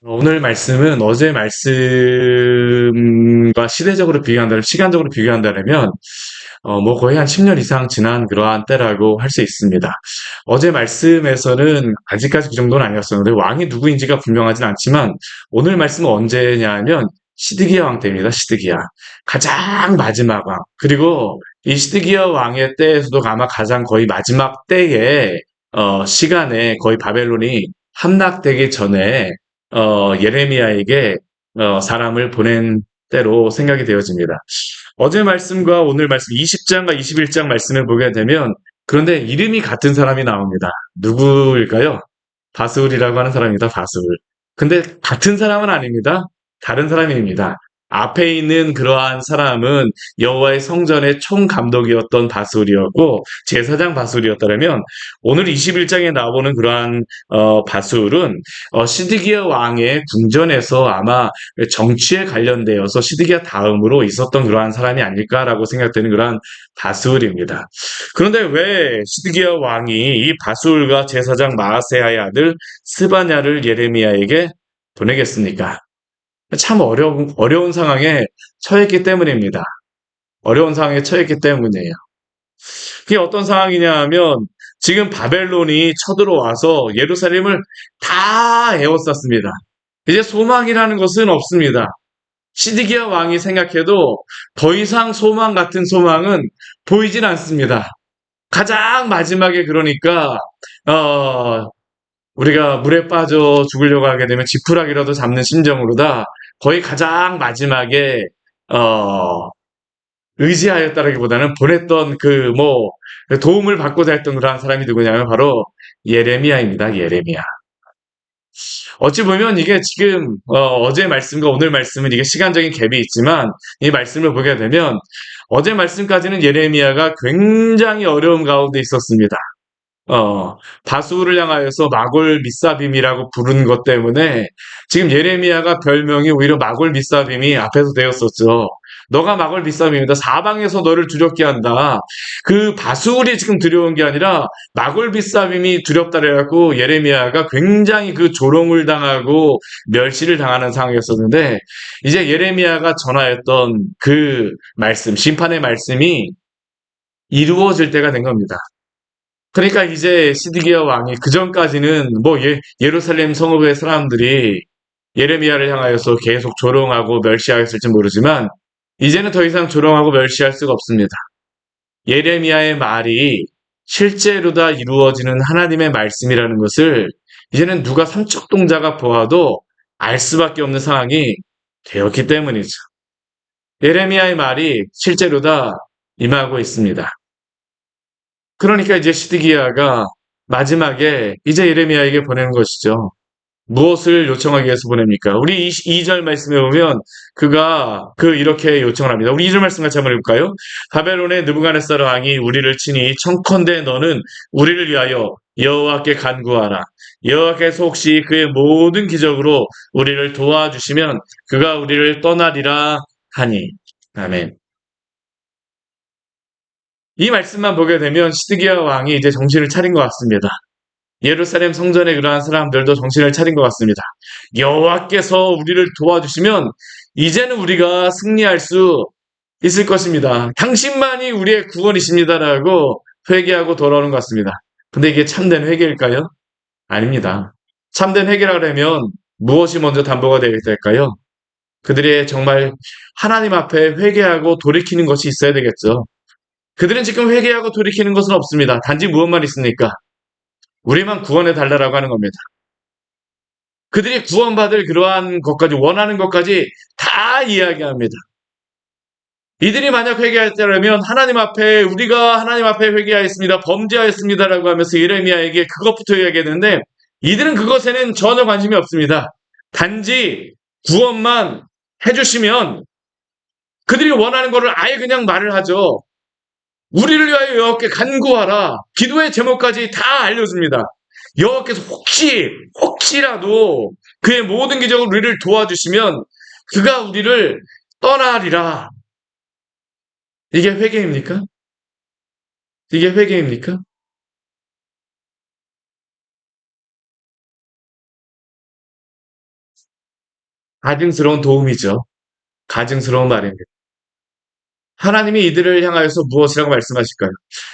오늘 말씀은 어제 말씀과 시대적으로 비교한다면, 시간적으로 비교한다면, 뭐 거의 한 10년 이상 지난 그러한 때라고 할 수 있습니다. 어제 말씀에서는 아직까지 그 정도는 아니었었는데, 왕이 누구인지가 분명하진 않지만, 오늘 말씀은 언제냐면, 시드기야 왕 때입니다. 시드기야. 가장 마지막 왕. 그리고 이 시드기야 왕의 때에서도 아마 가장 거의 마지막 때에, 시간에 거의 바벨론이 함락되기 전에 예레미야에게 사람을 보낸 때로 생각이 되어집니다. 어제 말씀과 오늘 말씀 20장과 21장 말씀을 보게 되면 그런데 이름이 같은 사람이 나옵니다. 누구일까요? 바스울이라고 하는 사람입니다. 바스울. 근데 같은 사람은 아닙니다. 다른 사람입니다. 앞에 있는 그러한 사람은 여호와의 성전의 총감독이었던 바스울이었고 제사장 바스울이었다면 오늘 21장에 나오는 그러한 바스울은 시드기야 왕의 궁전에서 아마 정치에 관련되어서 시드기야 다음으로 있었던 그러한 사람이 아닐까라고 생각되는 그러한 바스울입니다. 그런데 왜 시드기야 왕이 이 바스울과 제사장 마아세야의 아들 스바냐를 예레미야에게 보내겠습니까? 참 어려운 상황에 처했기 때문입니다. 어려운 상황에 처했기 때문이에요. 그게 어떤 상황이냐 하면 지금 바벨론이 쳐들어와서 예루살렘을 다 에워쌌습니다. 이제 소망이라는 것은 없습니다. 시드기야 왕이 생각해도 더 이상 소망 같은 소망은 보이진 않습니다. 가장 마지막에 그러니까 어, 우리가 물에 빠져 죽으려고 하게 되면 지푸라기라도 잡는 심정으로다 거의 가장 마지막에 어, 의지하였다라기보다는 보냈던 그 뭐 도움을 받고자 했던 그러한 사람이 누구냐면 바로 예레미야입니다. 예레미야. 어찌 보면 이게 지금 제 말씀과 오늘 말씀은 이게 시간적인 갭이 있지만 이 말씀을 보게 되면 어제 말씀까지는 예레미야가 굉장히 어려움 가운데 있었습니다. 어, 바수를 향하여서 마골 미사빔이라고 부른 것 때문에 지금 예레미야가 별명이 오히려 마골 미사빔이 앞에서 되었었죠. 너가 마골 미사빔이다. 사방에서 너를 두렵게 한다. 그 바술이 지금 두려운 게 아니라 마골 미사빔이 두렵다 그래갖고 예레미야가 굉장히 그 조롱을 당하고 멸시를 당하는 상황이었었는데 이제 예레미야가 전하였던 그 말씀, 심판의 말씀이 이루어질 때가 된 겁니다. 그러니까 이제 시드기야 왕이 그 전까지는 뭐 예루살렘 성읍의 사람들이 예레미야를 향하여서 계속 조롱하고 멸시하였을지 모르지만 이제는 더 이상 조롱하고 멸시할 수가 없습니다. 예레미야의 말이 실제로 다 이루어지는 하나님의 말씀이라는 것을 이제는 누가 삼척동자가 보아도 알 수밖에 없는 상황이 되었기 때문이죠. 예레미야의 말이 실제로 다 임하고 있습니다. 그러니까 이제 시드기야가 마지막에 이제 예레미야에게 보내는 것이죠. 무엇을 요청하기 위해서 보냅니까? 우리 2절 말씀에 보면 그가 이렇게 요청을 합니다. 우리 2절 말씀 같이 한번 해볼까요? 바벨론의 느부갓네살 왕이 우리를 치니 청컨대 너는 우리를 위하여 여호와께 간구하라. 여호와께서 혹시 그의 모든 기적으로 우리를 도와주시면 그가 우리를 떠나리라 하니. 아멘. 이 말씀만 보게 되면 시드기야 왕이 이제 정신을 차린 것 같습니다. 예루살렘 성전에 그러한 사람들도 정신을 차린 것 같습니다. 여호와께서 우리를 도와주시면 이제는 우리가 승리할 수 있을 것입니다. 당신만이 우리의 구원이십니다라고 회개하고 돌아오는 것 같습니다. 근데 이게 참된 회개일까요? 아닙니다. 참된 회개라려면 무엇이 먼저 담보가 되어야 될까요? 그들의 정말 하나님 앞에 회개하고 돌이키는 것이 있어야 되겠죠. 그들은 지금 회개하고 돌이키는 것은 없습니다. 단지 무엇만 있습니까? 우리만 구원해 달라라고 하는 겁니다. 그들이 구원받을 그러한 것까지 원하는 것까지 다 이야기합니다. 이들이 만약 회개했다면 하나님 앞에 우리가 하나님 앞에 회개하였습니다. 범죄하였습니다라고 하면서 예레미야에게 그것부터 이야기했는데 이들은 그것에는 전혀 관심이 없습니다. 단지 구원만 해주시면 그들이 원하는 것을 아예 그냥 말을 하죠. 우리를 위하여 여호와께 간구하라. 기도의 제목까지 다 알려줍니다. 여호와께서 혹시라도 그의 모든 기적으로 우리를 도와주시면 그가 우리를 떠나리라. 이게 회개입니까? 이게 회개입니까? 가증스러운 도움이죠. 가증스러운 말입니다. 하나님이 이들을 향하여서 무엇이라고 말씀하실까요?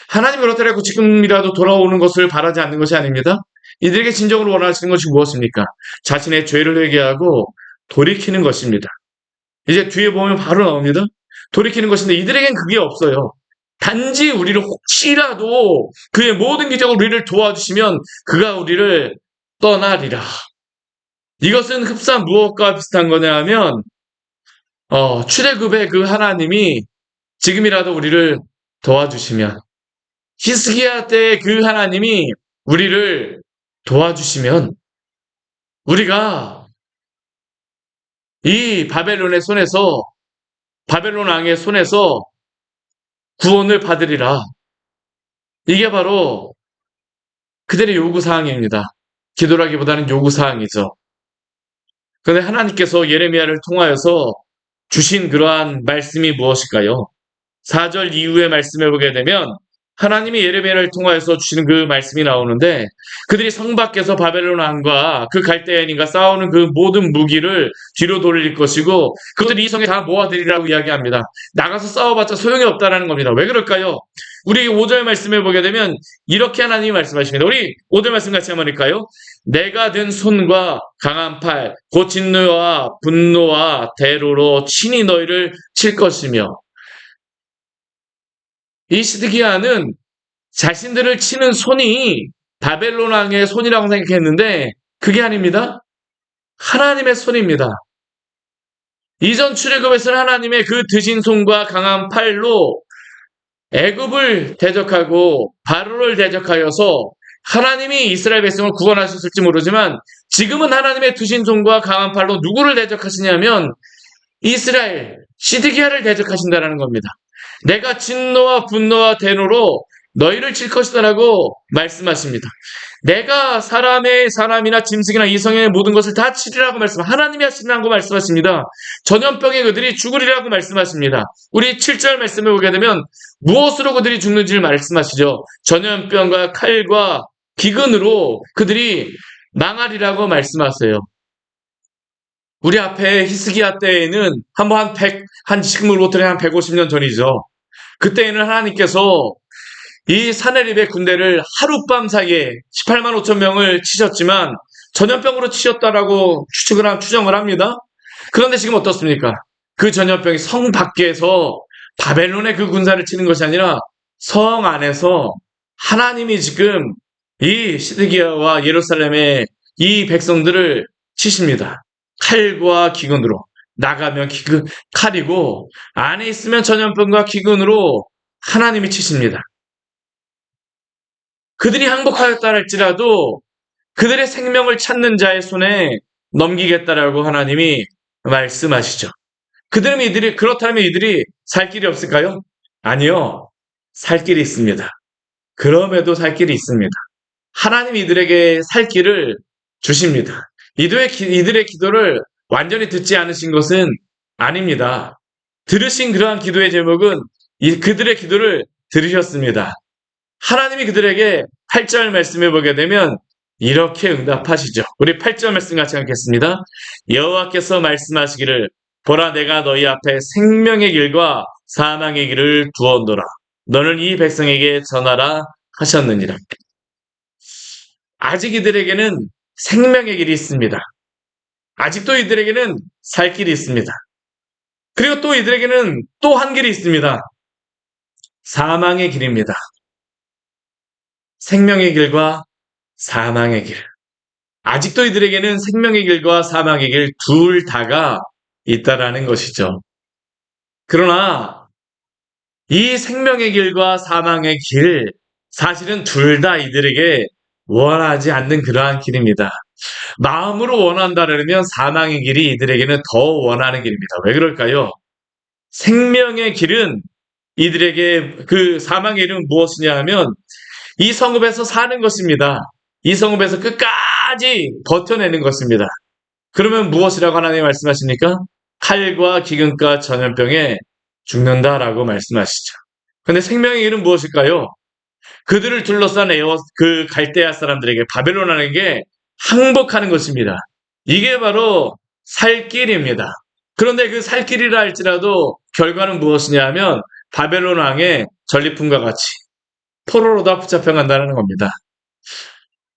하나님 그렇더라도 지금이라도 돌아오는 것을 바라지 않는 것이 아닙니다. 이들에게 진정으로 원하시는 것이 무엇입니까? 자신의 죄를 회개하고 돌이키는 것입니다. 이제 뒤에 보면 바로 나옵니다. 돌이키는 것인데 이들에겐 그게 없어요. 단지 우리를 혹시라도 그의 모든 기적으로 우리를 도와주시면 그가 우리를 떠나리라. 이것은 흡사 무엇과 비슷한 거냐 하면 출애굽의 그 하나님이 지금이라도 우리를 도와주시면 히스기야 때의 그 하나님이 우리를 도와주시면 우리가 이 바벨론의 손에서 바벨론 왕의 손에서 구원을 받으리라. 이게 바로 그들의 요구사항입니다. 기도라기보다는 요구사항이죠. 그런데 하나님께서 예레미야를 통하여서 주신 그러한 말씀이 무엇일까요? 4절 이후의 말씀을 보게 되면 하나님이 예레미야를 통하여서 주시는 그 말씀이 나오는데 그들이 성 밖에서 바벨론 왕과 그 갈대아인과 싸우는 그 모든 무기를 뒤로 돌릴 것이고 그것을 이 성에 다 모아들이라고 이야기합니다. 나가서 싸워봤자 소용이 없다라는 겁니다. 왜 그럴까요? 우리 5절 말씀을 보게 되면 이렇게 하나님이 말씀하십니다. 우리 5절 말씀 같이 한번 읽을까요? 내가 든 손과 강한 팔, 곧 진노와 분노와 대로로 친히 너희를 칠 것이며 이 시드기야는 자신들을 치는 손이 바벨론 왕의 손이라고 생각했는데 그게 아닙니다. 하나님의 손입니다. 이전 출애굽에서는 하나님의 그 드신 손과 강한 팔로 애굽을 대적하고 바로를 대적하여서 하나님이 이스라엘 백성을 구원하셨을지 모르지만 지금은 하나님의 드신 손과 강한 팔로 누구를 대적하시냐면 이스라엘 시드기야를 대적하신다는 겁니다. 내가 진노와 분노와 대노로 너희를 칠 것이다라고 말씀하십니다. 내가 사람이나 짐승이나 이성의 모든 것을 다 치리라고 하나님이 하시라고 말씀하십니다. 전염병에 그들이 죽으리라고 말씀하십니다. 우리 7절 말씀을 보게 되면 무엇으로 그들이 죽는지를 말씀하시죠. 전염병과 칼과 기근으로 그들이 망하리라고 말씀하세요. 우리 앞에 히스기야 때에는 지금으로부터 한 150년 전이죠. 그때에는 하나님께서 이 사내립의 군대를 하룻밤 사이에 18만 5천 명을 치셨지만 전염병으로 치셨다라고 추정을 합니다. 그런데 지금 어떻습니까? 그 전염병이 성 밖에서 바벨론의 그 군사를 치는 것이 아니라 성 안에서 하나님이 지금 이 시드기야와 예루살렘의 이 백성들을 치십니다. 칼과 기근으로. 나가면 칼이고 안에 있으면 전염병과 기근으로 하나님이 치십니다. 그들이 항복하였다 할지라도 그들의 생명을 찾는 자의 손에 넘기겠다라고 하나님이 말씀하시죠. 그렇다면 이들이 살 길이 없을까요? 아니요. 살 길이 있습니다. 그럼에도 살 길이 있습니다. 하나님이 이들에게 살 길을 주십니다. 이들의 기도를 완전히 듣지 않으신 것은 아닙니다. 들으신 그러한 기도의 제목은 그들의 기도를 들으셨습니다. 하나님이 그들에게 8절 말씀을 보게 되면 이렇게 응답하시죠. 우리 8절 말씀 같이 읽겠습니다. 여호와께서 말씀하시기를 보라 내가 너희 앞에 생명의 길과 사망의 길을 두었노라. 너는 이 백성에게 전하라 하셨느니라. 아직 이들에게는 생명의 길이 있습니다. 아직도 이들에게는 살 길이 있습니다. 그리고 또 이들에게는 또 한 길이 있습니다. 사망의 길입니다. 생명의 길과 사망의 길. 아직도 이들에게는 생명의 길과 사망의 길 둘 다가 있다라는 것이죠. 그러나 이 생명의 길과 사망의 길, 사실은 둘 다 이들에게 원하지 않는 그러한 길입니다. 마음으로 원한다면 사망의 길이 이들에게는 더 원하는 길입니다. 왜 그럴까요? 생명의 길은 이들에게 그 사망의 길은 무엇이냐 하면 이 성읍에서 사는 것입니다. 이 성읍에서 끝까지 버텨내는 것입니다. 그러면 무엇이라고 하나님이 말씀하십니까? 칼과 기근과 전염병에 죽는다라고 말씀하시죠. 근데 생명의 길은 무엇일까요? 그들을 둘러싼 그 갈대아 사람들에게 바벨론에게 항복하는 것입니다. 이게 바로 살 길입니다. 그런데 그 살 길이라 할지라도 결과는 무엇이냐 하면 바벨론 왕의 전리품과 같이 포로로 다 붙잡혀간다는 겁니다.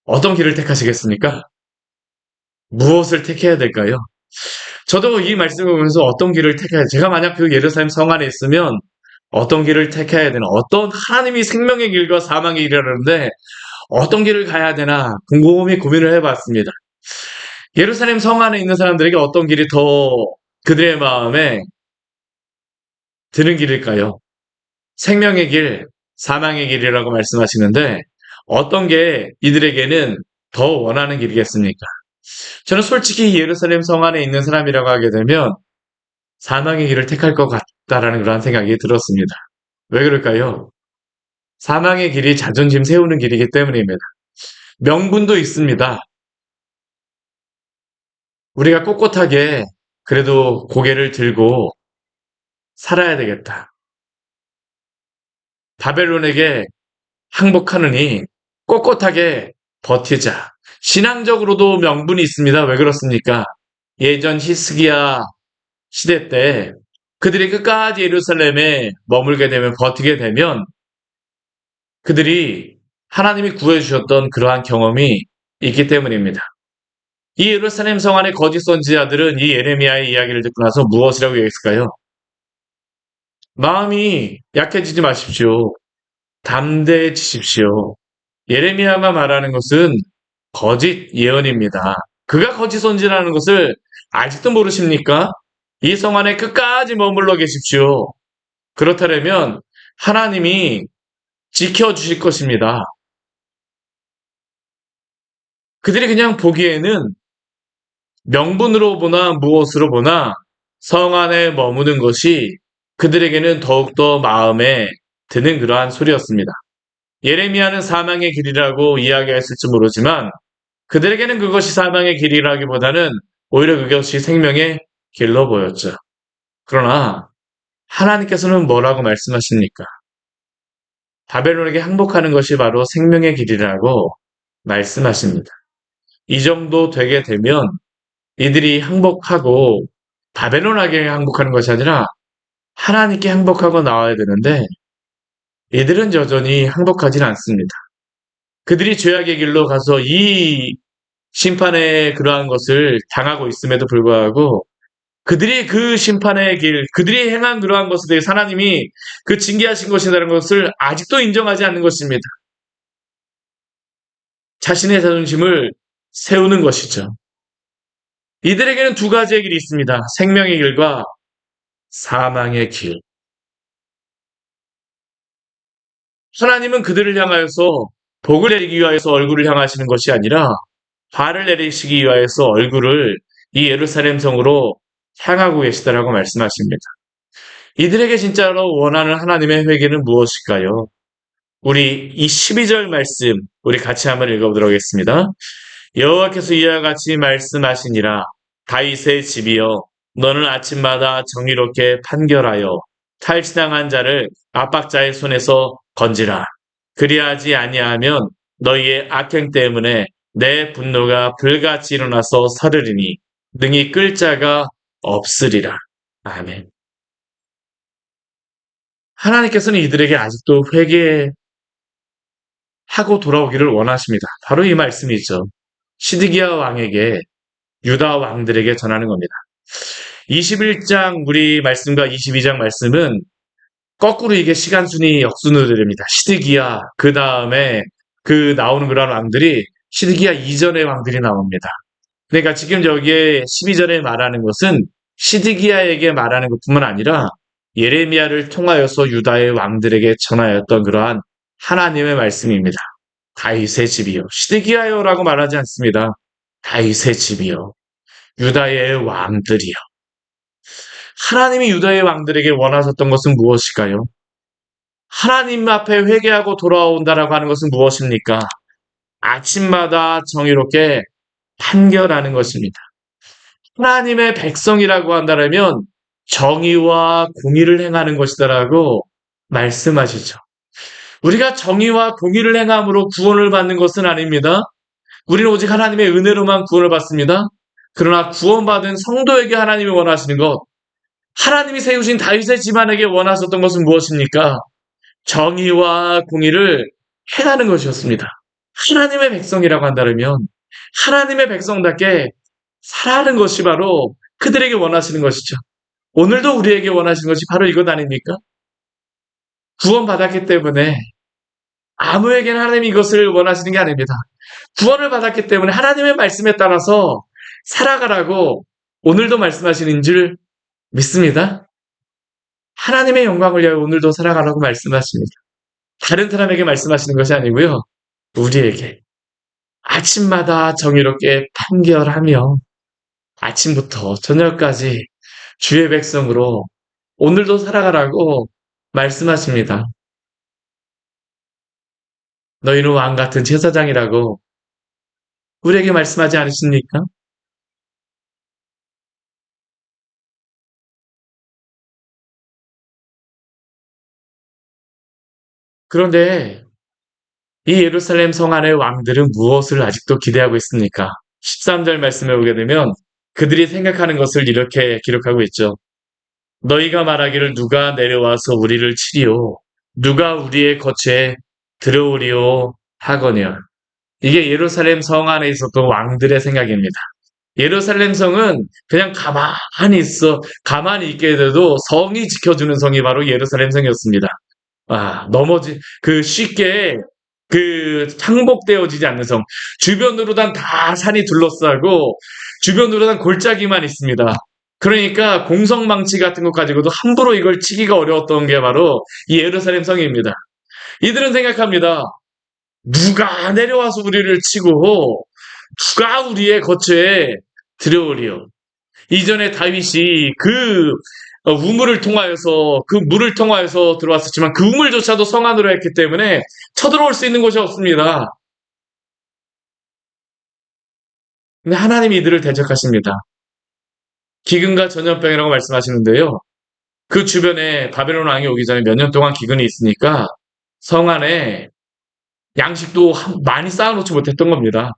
어떤 길을 택하시겠습니까? 무엇을 택해야 될까요? 저도 이 말씀을 보면서 어떤 길을 택해야, 제가 만약 그 예루살렘 성 안에 있으면 어떤 길을 택해야 되나, 어떤 하나님이 생명의 길과 사망의 길이라는데 어떤 길을 가야 되나 곰곰이 고민을 해봤습니다. 예루살렘 성 안에 있는 사람들에게 어떤 길이 더 그들의 마음에 드는 길일까요? 생명의 길, 사망의 길이라고 말씀하시는데 어떤 게 이들에게는 더 원하는 길이겠습니까? 저는 솔직히 예루살렘 성 안에 있는 사람이라고 하게 되면 사망의 길을 택할 것 같다라는 그런 생각이 들었습니다. 왜 그럴까요? 사망의 길이 자존심 세우는 길이기 때문입니다. 명분도 있습니다. 우리가 꼿꼿하게 그래도 고개를 들고 살아야 되겠다. 바벨론에게 항복하느니 꼿꼿하게 버티자. 신앙적으로도 명분이 있습니다. 왜 그렇습니까? 예전 히스기야 시대 때 그들이 끝까지 예루살렘에 머물게 되면, 버티게 되면 그들이 하나님이 구해주셨던 그러한 경험이 있기 때문입니다. 이 예루살렘 성 안의 거짓 선지자들은 이 예레미야의 이야기를 듣고 나서 무엇이라고 얘기했을까요? 마음이 약해지지 마십시오. 담대해지십시오. 예레미야가 말하는 것은 거짓 예언입니다. 그가 거짓 선지라는 것을 아직도 모르십니까? 이 성 안에 끝까지 머물러 계십시오. 그렇다면 하나님이 지켜주실 것입니다. 그들이 그냥 보기에는 명분으로 보나 무엇으로 보나 성 안에 머무는 것이 그들에게는 더욱더 마음에 드는 그러한 소리였습니다. 예레미야는 사망의 길이라고 이야기했을지 모르지만 그들에게는 그것이 사망의 길이라기보다는 오히려 그것이 생명의 길로 보였죠. 그러나 하나님께서는 뭐라고 말씀하십니까? 바벨론에게 항복하는 것이 바로 생명의 길이라고 말씀하십니다. 이 정도 되게 되면 이들이 항복하고 바벨론에게 항복하는 것이 아니라 하나님께 항복하고 나와야 되는데 이들은 여전히 항복하지는 않습니다. 그들이 죄악의 길로 가서 이 심판의 그러한 것을 당하고 있음에도 불구하고 그들이 그 심판의 길, 그들이 행한 그러한 것에 대해 하나님이 그 징계하신 것이라는 것을 아직도 인정하지 않는 것입니다. 자신의 자존심을 세우는 것이죠. 이들에게는 두 가지의 길이 있습니다. 생명의 길과 사망의 길. 하나님은 그들을 향하여서 복을 내리기 위하여서 얼굴을 향하시는 것이 아니라 화를 내리시기 위하여서 얼굴을 이 예루살렘 성으로 향하고 계시다라고 말씀하십니다. 이들에게 진짜로 원하는 하나님의 회개는 무엇일까요? 우리 이 12절 말씀 우리 같이 한번 읽어보도록 하겠습니다. 여호와께서 이와 같이 말씀하시니라. 다윗의 집이여, 너는 아침마다 정의롭게 판결하여 탈취당한 자를 압박자의 손에서 건지라. 그리하지 아니하면 너희의 악행 때문에 내 분노가 불같이 일어나서 서르리니 능히 끌 자가 없으리라. 아멘. 하나님께서는 이들에게 아직도 회개하고 돌아오기를 원하십니다. 바로 이 말씀이죠. 시드기야 왕에게, 유다 왕들에게 전하는 겁니다. 21장 우리 말씀과 22장 말씀은 거꾸로 이게 시간순위 역순으로 됩니다. 시드기야, 그 다음에 그 나오는 그런 왕들이 시드기야 이전의 왕들이 나옵니다. 그러니까 지금 여기에 12절에 말하는 것은 시드기야에게 말하는 것뿐만 아니라 예레미야를 통하여서 유다의 왕들에게 전하였던 그러한 하나님의 말씀입니다. 다윗의 집이요. 시드기야요라고 말하지 않습니다. 다윗의 집이요. 유다의 왕들이요. 하나님이 유다의 왕들에게 원하셨던 것은 무엇일까요? 하나님 앞에 회개하고 돌아온다라고 하는 것은 무엇입니까? 아침마다 정의롭게 판결하는 것입니다. 하나님의 백성이라고 한다면 정의와 공의를 행하는 것이다라고 말씀하시죠. 우리가 정의와 공의를 행함으로 구원을 받는 것은 아닙니다. 우리는 오직 하나님의 은혜로만 구원을 받습니다. 그러나 구원받은 성도에게 하나님이 원하시는 것, 하나님이 세우신 다윗의 집안에게 원하셨던 것은 무엇입니까? 정의와 공의를 행하는 것이었습니다. 하나님의 백성이라고 한다면 하나님의 백성답게 살아가는 것이 바로 그들에게 원하시는 것이죠. 오늘도 우리에게 원하시는 것이 바로 이것 아닙니까? 구원받았기 때문에 아무에게나 하나님이 이것을 원하시는 게 아닙니다. 구원을 받았기 때문에 하나님의 말씀에 따라서 살아가라고 오늘도 말씀하시는 줄 믿습니다. 하나님의 영광을 위하여 오늘도 살아가라고 말씀하십니다. 다른 사람에게 말씀하시는 것이 아니고요. 우리에게 아침마다 정의롭게 판결하며 아침부터 저녁까지 주의 백성으로 오늘도 살아가라고 말씀하십니다. 너희는 왕 같은 제사장이라고 우리에게 말씀하지 않으십니까? 그런데 이 예루살렘 성 안의 왕들은 무엇을 아직도 기대하고 있습니까? 13절 말씀에 오게 되면 그들이 생각하는 것을 이렇게 기록하고 있죠. 너희가 말하기를 누가 내려와서 우리를 치리요? 누가 우리의 거처에 들어오리요? 하거니와. 이게 예루살렘 성 안에 있었던 왕들의 생각입니다. 예루살렘 성은 그냥 가만히 있게 돼도 성이 지켜주는 성이 바로 예루살렘 성이었습니다. 쉽게 항복되어지지 않는 성. 주변으로 다 산이 둘러싸고, 주변으로 단 골짜기만 있습니다. 그러니까 공성망치 같은 것 가지고도 함부로 이걸 치기가 어려웠던 게 바로 이 예루살렘 성입니다. 이들은 생각합니다. 누가 내려와서 우리를 치고, 누가 우리의 거처에 들어오리요. 이전에 다윗이 우물을 통하여서 그 물을 통하여서 들어왔었지만 그 우물조차도 성 안으로 했기 때문에 쳐들어올 수 있는 곳이 없습니다. 근데 하나님이 이들을 대적하십니다. 기근과 전염병이라고 말씀하시는데요. 그 주변에 바벨론 왕이 오기 전에 몇 년 동안 기근이 있으니까 성 안에 양식도 많이 쌓아놓지 못했던 겁니다.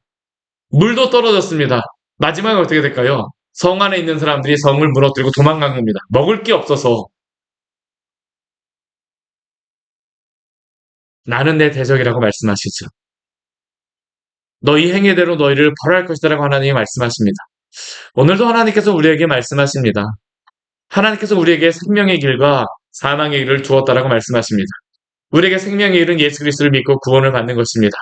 물도 떨어졌습니다. 마지막에 어떻게 될까요? 성 안에 있는 사람들이 성을 무너뜨리고 도망간 겁니다. 먹을 게 없어서. 나는 내 대적이라고 말씀하시죠. 너희 행위대로 너희를 벌할 것이다라고 하나님이 말씀하십니다. 오늘도 하나님께서 우리에게 말씀하십니다. 하나님께서 우리에게 생명의 길과 사망의 길을 주었다라고 말씀하십니다. 우리에게 생명의 길은 예수 그리스도를 믿고 구원을 받는 것입니다.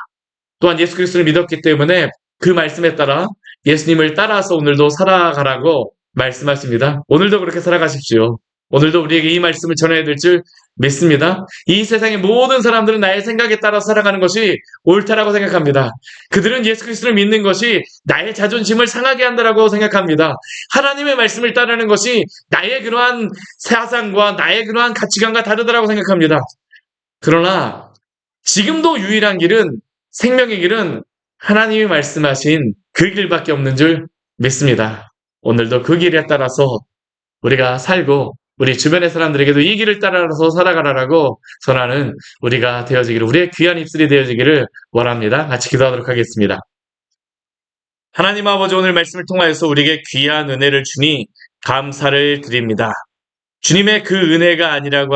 또한 예수 그리스도를 믿었기 때문에 그 말씀에 따라 예수님을 따라서 오늘도 살아가라고 말씀하십니다. 오늘도 그렇게 살아가십시오. 오늘도 우리에게 이 말씀을 전해야 될 줄 믿습니다. 이 세상의 모든 사람들은 나의 생각에 따라 살아가는 것이 옳다라고 생각합니다. 그들은 예수 그리스도를 믿는 것이 나의 자존심을 상하게 한다라고 생각합니다. 하나님의 말씀을 따르는 것이 나의 그러한 사상과 나의 그러한 가치관과 다르다라고 생각합니다. 그러나 지금도 유일한 길은 생명의 길은 하나님이 말씀하신 그 길밖에 없는 줄 믿습니다. 오늘도 그 길에 따라서 우리가 살고 우리 주변의 사람들에게도 이 길을 따라서 살아가라고 전하는 우리가 되어지기를, 우리의 귀한 입술이 되어지기를 원합니다. 같이 기도하도록 하겠습니다. 하나님 아버지, 오늘 말씀을 통하여서 우리에게 귀한 은혜를 주니 감사를 드립니다. 주님의 그 은혜가 아니라고